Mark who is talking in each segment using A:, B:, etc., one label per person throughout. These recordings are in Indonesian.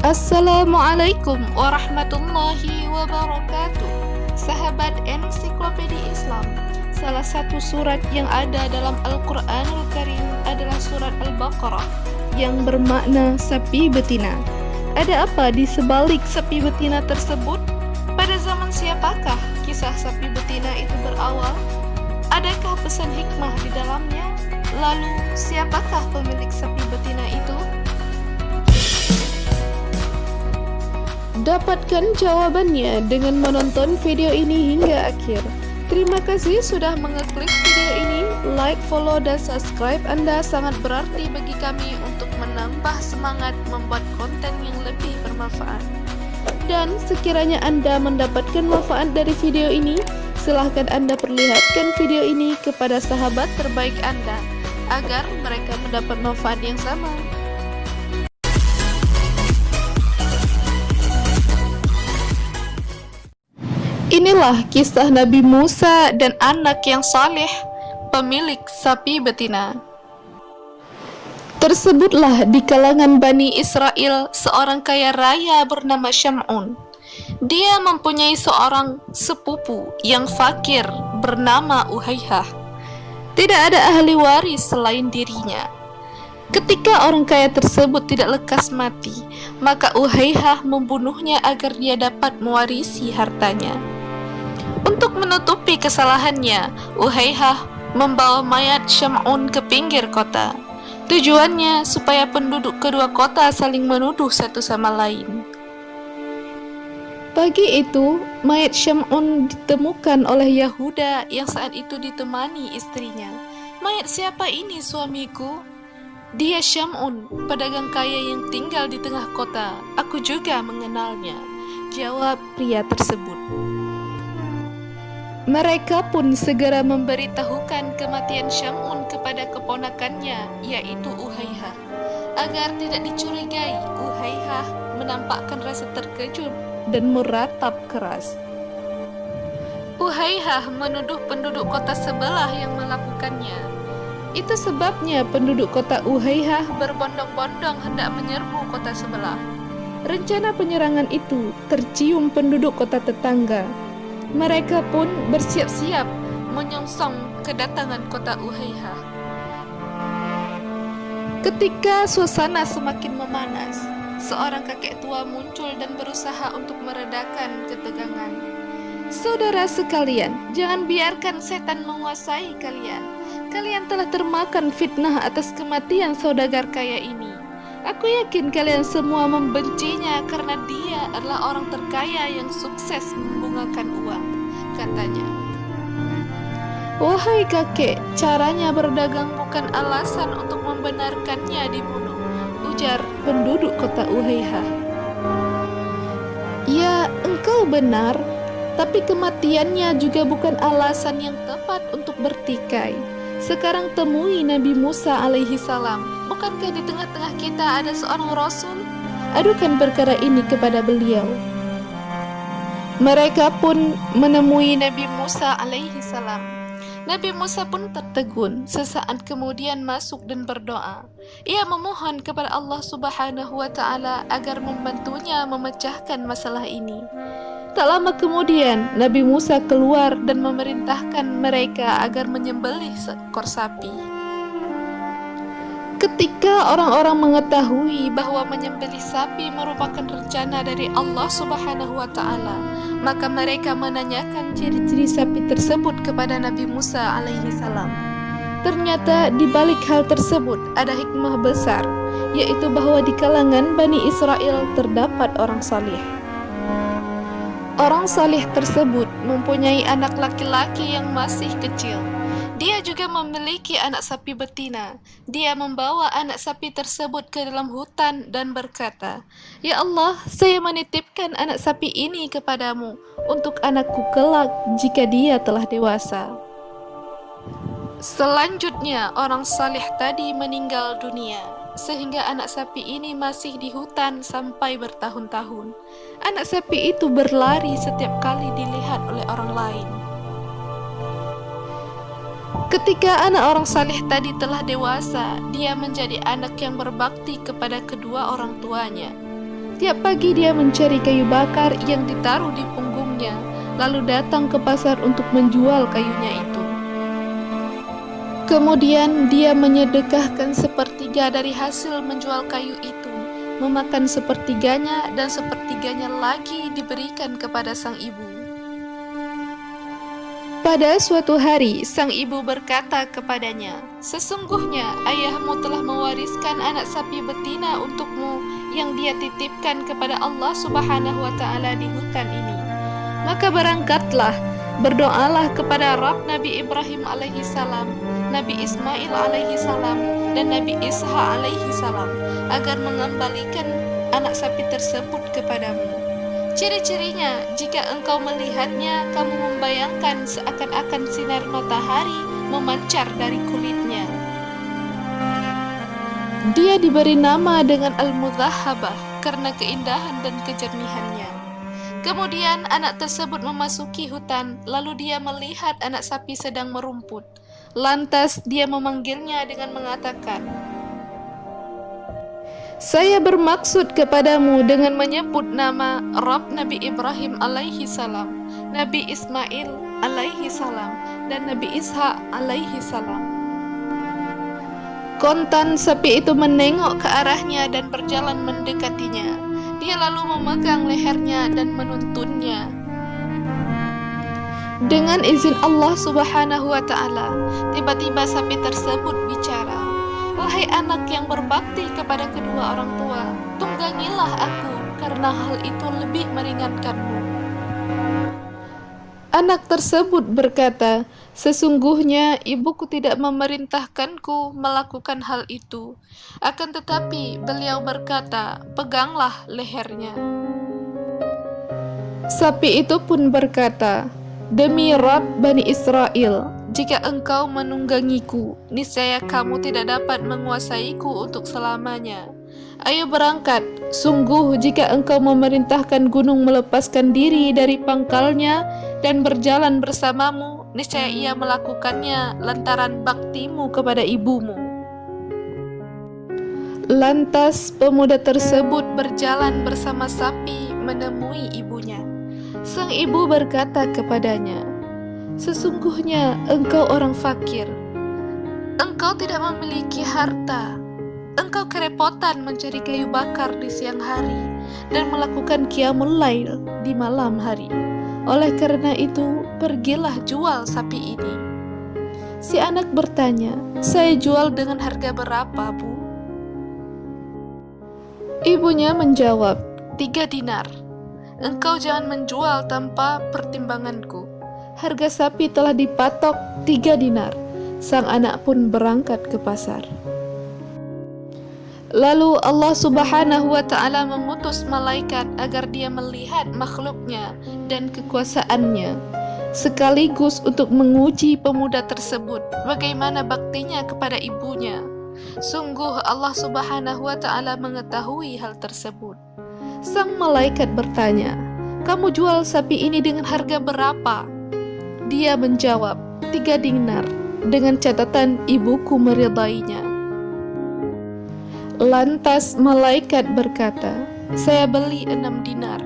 A: Assalamualaikum warahmatullahi wabarakatuh. Sahabat Ensiklopedia Islam, salah satu surat yang ada dalam Al-Quranul Karim adalah surat Al-Baqarah yang bermakna sapi betina. Ada apa di sebalik sapi betina tersebut? Pada zaman siapakah kisah sapi betina itu berawal? Adakah pesan hikmah di dalamnya? Lalu siapakah pemilik sapi betina itu? Dapatkan jawabannya dengan menonton video ini hingga akhir. Terima kasih sudah mengeklik video ini. Like, follow, dan subscribe Anda sangat berarti bagi kami untuk menambah semangat membuat konten yang lebih bermanfaat. Dan sekiranya Anda mendapatkan manfaat dari video ini, silahkan Anda perlihatkan video ini kepada sahabat terbaik Anda agar mereka mendapat manfaat yang sama. Inilah kisah Nabi Musa dan anak yang saleh, pemilik sapi betina. Tersebutlah di kalangan Bani Israel seorang kaya raya bernama Syam'un. Dia mempunyai seorang sepupu yang fakir bernama Uhaihah. Tidak ada ahli waris selain dirinya. Ketika orang kaya tersebut tidak lekas mati, maka Uhaihah membunuhnya agar dia dapat mewarisi hartanya. Untuk menutupi kesalahannya, Uhaihah membawa mayat Syam'un ke pinggir kota. Tujuannya supaya penduduk kedua kota saling menuduh satu sama lain. Pagi itu, mayat Syam'un ditemukan oleh Yahuda yang saat itu ditemani istrinya. "Mayat siapa ini, suamiku?" "Dia Syam'un, pedagang kaya yang tinggal di tengah kota. Aku juga mengenalnya," jawab pria tersebut. Mereka pun segera memberitahukan kematian Syam'un kepada keponakannya, yaitu Uhaihah. Agar tidak dicurigai, Uhaihah menampakkan rasa terkejut dan meratap keras. Uhaihah menuduh penduduk kota sebelah yang melakukannya. Itu sebabnya penduduk kota Uhaihah berbondong-bondong hendak menyerbu kota sebelah. Rencana penyerangan itu tercium penduduk kota tetangga. Mereka pun bersiap-siap menyongsong kedatangan kota Uhaihah. Ketika suasana semakin memanas, seorang kakek tua muncul dan berusaha untuk meredakan ketegangan. "Saudara sekalian, jangan biarkan setan menguasai kalian. Kalian telah termakan fitnah atas kematian saudagar kaya ini. Aku yakin kalian semua membencinya karena dia adalah orang terkaya yang sukses membungakan uang," katanya. "Wahai kakek, caranya berdagang bukan alasan untuk membenarkannya dibunuh," ujar penduduk kota Uhaihah. "Ya, engkau benar, tapi kematiannya juga bukan alasan yang tepat untuk bertikai. Sekarang temui Nabi Musa alaihi salam. Bukankah di tengah-tengah kita ada seorang rasul? Adukan perkara ini kepada beliau." Mereka pun menemui Nabi Musa alaihi salam. Nabi Musa pun tertegun, sesaat kemudian masuk dan berdoa. Ia memohon kepada Allah Subhanahu wa Ta'ala agar membantunya memecahkan masalah ini. Tak lama kemudian, Nabi Musa keluar dan memerintahkan mereka agar menyembelih seekor sapi. Ketika orang-orang mengetahui bahwa menyembelih sapi merupakan rencana dari Allah Subhanahu wa Ta'ala, maka mereka menanyakan ciri-ciri sapi tersebut kepada Nabi Musa alaihi salam. Ternyata di balik hal tersebut ada hikmah besar, yaitu bahwa di kalangan Bani Israel terdapat orang saleh. Orang saleh tersebut mempunyai anak laki-laki yang masih kecil. Dia juga memiliki anak sapi betina. Dia membawa anak sapi tersebut ke dalam hutan dan berkata, "Ya Allah, saya menitipkan anak sapi ini kepadamu untuk anakku kelak jika dia telah dewasa." Selanjutnya, orang saleh tadi meninggal dunia, sehingga anak sapi ini masih di hutan sampai bertahun-tahun. Anak sapi itu berlari setiap kali dilihat oleh orang lain. Ketika anak orang saleh tadi telah dewasa, dia menjadi anak yang berbakti kepada kedua orang tuanya. Tiap pagi dia mencari kayu bakar yang ditaruh di punggungnya, lalu datang ke pasar untuk menjual kayunya itu. Kemudian dia menyedekahkan sepertiga dari hasil menjual kayu itu, memakan sepertiganya dan sepertiganya lagi diberikan kepada sang ibu. Pada suatu hari, sang ibu berkata kepadanya, "Sesungguhnya ayahmu telah mewariskan anak sapi betina untukmu yang dia titipkan kepada Allah Subhanahu wa Ta'ala di hutan ini. Maka berangkatlah, berdoalah kepada Rabb Nabi Ibrahim alaihi salam, Nabi Ismail alaihi salam, dan Nabi Ishak alaihi salam agar mengembalikan anak sapi tersebut kepadamu. Ciri-cirinya, jika engkau melihatnya, kamu membayangkan seakan-akan sinar matahari memancar dari kulitnya." Dia diberi nama dengan Al-Mudhahabah karena keindahan dan kejernihannya. Kemudian anak tersebut memasuki hutan, lalu dia melihat anak sapi sedang merumput. Lantas dia memanggilnya dengan mengatakan, "Saya bermaksud kepadamu dengan menyebut nama Rabb Nabi Ibrahim alaihi salam, Nabi Ismail alaihi salam, dan Nabi Ishak alaihi salam." Kontan sapi itu menengok ke arahnya dan berjalan mendekatinya. Dia lalu memegang lehernya dan menuntunnya. Dengan izin Allah Subhanahu wa Ta'ala, tiba-tiba sapi tersebut bicara, "Wahai anak yang berbakti kepada kedua orang tua, tunggangilah aku karena hal itu lebih meringankanmu." Anak tersebut berkata, "Sesungguhnya ibuku tidak memerintahkanku melakukan hal itu. Akan tetapi beliau berkata, 'Peganglah lehernya.'" Sapi itu pun berkata, "Demi Rabb Bani Israel, jika engkau menunggangiku, niscaya kamu tidak dapat menguasaiku untuk selamanya. Ayo berangkat, sungguh jika engkau memerintahkan gunung melepaskan diri dari pangkalnya dan berjalan bersamamu, niscaya ia melakukannya lantaran baktimu kepada ibumu." Lantas pemuda tersebut berjalan bersama sapi menemui ibunya. Sang ibu berkata kepadanya, "Sesungguhnya engkau orang fakir. Engkau tidak memiliki harta. Engkau kerepotan mencari kayu bakar di siang hari dan melakukan qiyamul lail di malam hari. Oleh karena itu, pergilah jual sapi ini." Si anak bertanya, "Saya jual dengan harga berapa, Bu?" Ibunya menjawab, 3 dinar. "Engkau jangan menjual tanpa pertimbanganku. Harga sapi telah dipatok 3 dinar. Sang anak pun berangkat ke pasar. Lalu Allah Subhanahu wa Ta'ala mengutus malaikat agar dia melihat makhluknya dan kekuasaannya, sekaligus untuk menguji pemuda tersebut bagaimana baktinya kepada ibunya. Sungguh Allah Subhanahu wa Ta'ala mengetahui hal tersebut. Sang malaikat bertanya, "Kamu jual sapi ini dengan harga berapa?" Dia menjawab, 3 dinar, dengan catatan ibuku meridainya. Lantas malaikat berkata, "Saya beli 6 dinar,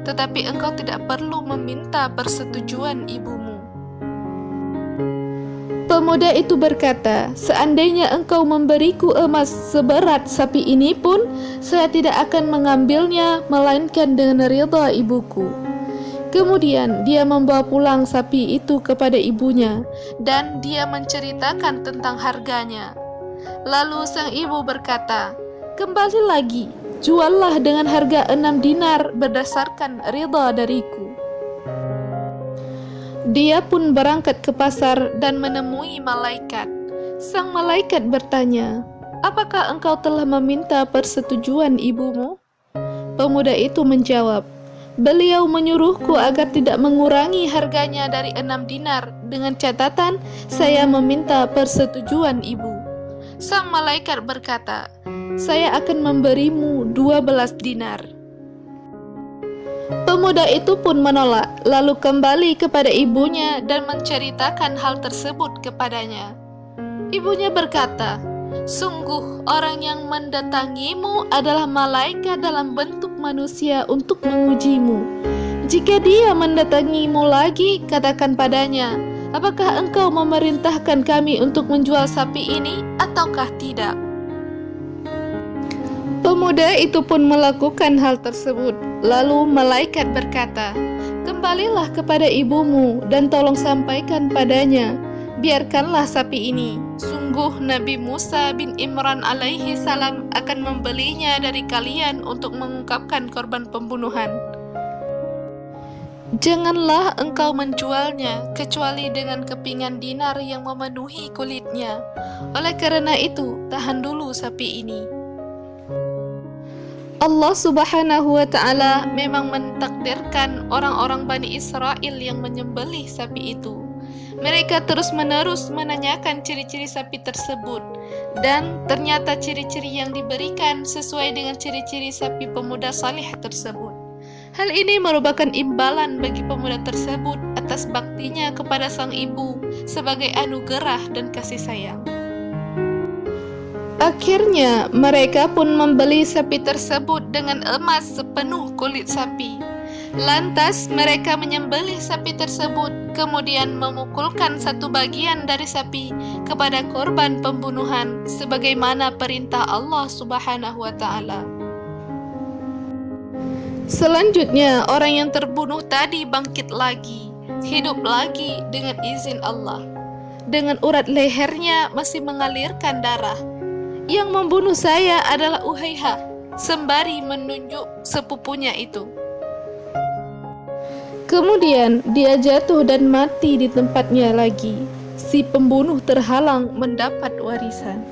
A: tetapi engkau tidak perlu meminta persetujuan ibumu." Pemuda itu berkata, "Seandainya engkau memberiku emas seberat sapi ini pun, saya tidak akan mengambilnya, melainkan dengan ridha ibuku." Kemudian dia membawa pulang sapi itu kepada ibunya, dan dia menceritakan tentang harganya. Lalu sang ibu berkata, "Kembali lagi, juallah dengan harga 6 dinar berdasarkan ridha dariku." Dia pun berangkat ke pasar dan menemui malaikat. Sang malaikat bertanya, "Apakah engkau telah meminta persetujuan ibumu?" Pemuda itu menjawab, "Beliau menyuruhku agar tidak mengurangi harganya dari 6 dinar, dengan catatan saya meminta persetujuan ibu." Sang malaikat berkata, "Saya akan memberimu 12 dinar." Pemuda itu pun menolak, lalu kembali kepada ibunya dan menceritakan hal tersebut kepadanya. Ibunya berkata, "Sungguh orang yang mendatangimu adalah malaikat dalam bentuk manusia untuk mengujimu. Jika dia mendatangimu lagi, katakan padanya, apakah engkau memerintahkan kami untuk menjual sapi ini ataukah tidak? Pemuda itu pun melakukan hal tersebut. Lalu malaikat berkata, kembalilah kepada ibumu dan tolong sampaikan padanya, biarkanlah sapi ini. Sungguh Nabi Musa bin Imran alaihi salam akan membelinya dari kalian untuk mengungkapkan korban pembunuhan. Janganlah engkau menjualnya kecuali dengan kepingan dinar yang memenuhi kulitnya. Oleh karena itu, tahan dulu sapi ini. Allah Subhanahu wa Ta'ala memang mentakdirkan orang-orang Bani Israel yang menyembelih sapi itu. Mereka terus-menerus menanyakan ciri-ciri sapi tersebut, dan ternyata ciri-ciri yang diberikan sesuai dengan ciri-ciri sapi pemuda saleh tersebut. Hal ini merupakan imbalan bagi pemuda tersebut atas baktinya kepada sang ibu sebagai anugerah dan kasih sayang. Akhirnya mereka pun membeli sapi tersebut dengan emas sepenuh kulit sapi. Lantas mereka menyembelih sapi tersebut, kemudian memukulkan satu bagian dari sapi kepada korban pembunuhan sebagaimana perintah Allah Subhanahu wa Ta'ala. Selanjutnya orang yang terbunuh tadi bangkit lagi, hidup lagi dengan izin Allah. Dengan urat lehernya masih mengalirkan darah. Yang membunuh saya adalah Uhayha, sembari menunjuk sepupunya itu. Kemudian dia jatuh dan mati di tempatnya lagi. Si pembunuh terhalang mendapat warisan.